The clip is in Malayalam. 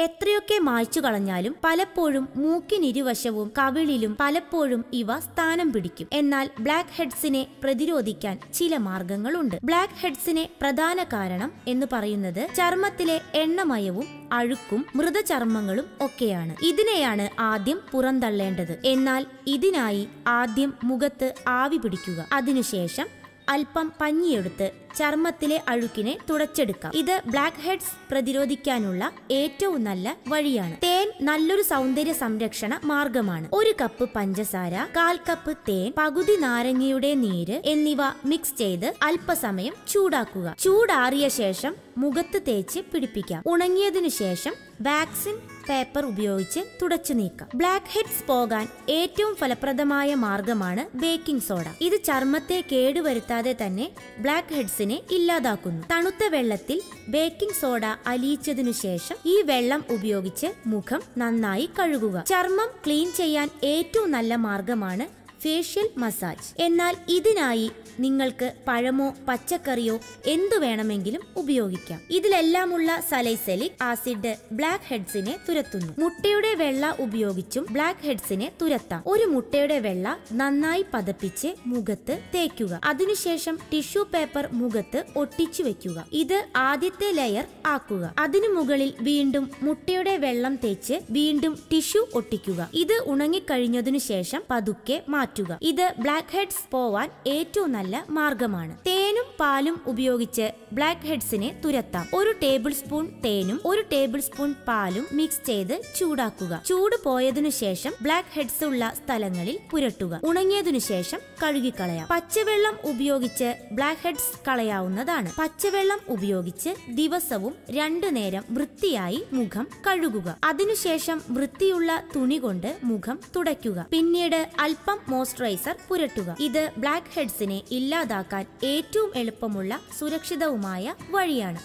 എത്രയൊക്കെ മായ്ച്ചു കളഞ്ഞാലും പലപ്പോഴും മൂക്കിനിരുവശവും കവിളിലും പലപ്പോഴും ഇവ സ്ഥാനം പിടിക്കും. എന്നാൽ ബ്ലാക്ക് ഹെഡ്സിനെ പ്രതിരോധിക്കാൻ ചില മാർഗങ്ങളുണ്ട്. ബ്ലാക്ക് ഹെഡ്സിനെ പ്രധാന കാരണം എന്ന് പറയുന്നത് ചർമ്മത്തിലെ എണ്ണമയവും അഴുക്കും മൃതചർമ്മങ്ങളും ഒക്കെയാണ്. ഇതിനെയാണ് ആദ്യം പുറന്തള്ളേണ്ടത്. എന്നാൽ ഇതിനായി ആദ്യം മുഖത്ത് ആവി പിടിക്കുക. അതിനുശേഷം അല്പം പഞ്ഞിയെടുത്ത് ചർമ്മത്തിലെ അഴുക്കിനെ തുടച്ചെടുക്കാം. ഇത് ബ്ലാക്ക് ഹെഡ്സ് പ്രതിരോധിക്കാനുള്ള ഏറ്റവും നല്ല വഴിയാണ്. തേൻ നല്ലൊരു സൗന്ദര്യ സംരക്ഷണ മാർഗമാണ്. 1 കപ്പ് പഞ്ചസാര, 1/4 കപ്പ് തേൻ, പകുതി നാരങ്ങയുടെ നീര് എന്നിവ മിക്സ് ചെയ്ത് അല്പസമയം ചൂടാക്കുക. ചൂടാറിയ ശേഷം മുഖത്ത് തേച്ച് പിടിപ്പിക്കാം. ഉണങ്ങിയതിനു ശേഷം വാക്സിൻ പേപ്പർ ഉപയോഗിച്ച് തുടച്ചു നീക്കാം. ബ്ലാക്ക് ഹെഡ്സ് പോകാൻ ഏറ്റവും ഫലപ്രദമായ മാർഗമാണ് ബേക്കിംഗ് സോഡ. ഇത് ചർമ്മത്തെ കേടുവരുത്താതെ തന്നെ ബ്ലാക്ക് ഹെഡ്സിനെ ഇല്ലാതാക്കുന്നു. തണുത്ത വെള്ളത്തിൽ ബേക്കിംഗ് സോഡ അലിയിച്ചതിനു ശേഷം ഈ വെള്ളം ഉപയോഗിച്ച് മുഖം നന്നായി കഴുകുക. ചർമ്മം ക്ലീൻ ചെയ്യാൻ ഏറ്റവും നല്ല മാർഗമാണ് ഫേഷ്യൽ മസാജ്. എന്നാൽ ഇതിനായി നിങ്ങൾക്ക് പഴമോ പച്ചക്കറിയോ എന്തു വേണമെങ്കിലും ഉപയോഗിക്കാം. ഇതിലെല്ലാമുള്ള സലൈസലിക് ആസിഡ് ബ്ലാക്ക് ഹെഡ്സിനെ തുരത്തുന്നു. മുട്ടയുടെ വെള്ള ഉപയോഗിച്ചും ബ്ലാക്ക് ഹെഡ്സിനെ തുരത്താം. ഒരു മുട്ടയുടെ വെള്ള നന്നായി പതപ്പിച്ച് മുഖത്ത് തേക്കുക. അതിനുശേഷം ടിഷ്യൂ പേപ്പർ മുഖത്ത് ഒട്ടിച്ചു വെക്കുക. ഇത് ആദ്യത്തെ ലെയർ ആക്കുക. അതിനു മുകളിൽ വീണ്ടും മുട്ടയുടെ വെള്ളം തേച്ച് വീണ്ടും ടിഷ്യൂ ഒട്ടിക്കുക. ഇത് ഉണങ്ങിക്കഴിഞ്ഞതിനു ശേഷം പതുക്കെ മാറ്റുക. ഇത് ബ്ലാക്ക് ഹെഡ്സ് പോവാൻ ഏറ്റവും നല്ല മാർഗമാണ്. തേനും പാലും ഉപയോഗിച്ച് ബ്ലാക്ക് ഹെഡ്സിനെ തുരത്താം. 1 ടേബിൾ സ്പൂൺ തേനും 1 ടേബിൾ സ്പൂൺ പാലും മിക്സ് ചെയ്ത് ചൂടാക്കുക. ചൂട് പോയതിനു ശേഷം ബ്ലാക്ക് ഹെഡ്സ് ഉള്ള സ്ഥലങ്ങളിൽ പുരട്ടുക. ഉണങ്ങിയതിനു ശേഷം കഴുകിക്കളയാം. പച്ചവെള്ളം ഉപയോഗിച്ച് ബ്ലാക്ക് ഹെഡ്സ് കളയാവുന്നതാണ്. പച്ചവെള്ളം ഉപയോഗിച്ച് ദിവസവും 2 നേരം വൃത്തിയായി മുഖം കഴുകുക. അതിനുശേഷം വൃത്തിയുള്ള തുണി കൊണ്ട് മുഖം തുടയ്ക്കുക. പിന്നീട് അല്പം മോയ്സ്ചറൈസർ പുരട്ടുക. ഇത് ബ്ലാക്ക് ഹെഡ്സിനെ ഇല്ലാതാക്കാൻ ഏറ്റവും എളുപ്പമുള്ള സുരക്ഷിതവുമായ വഴിയാണ്.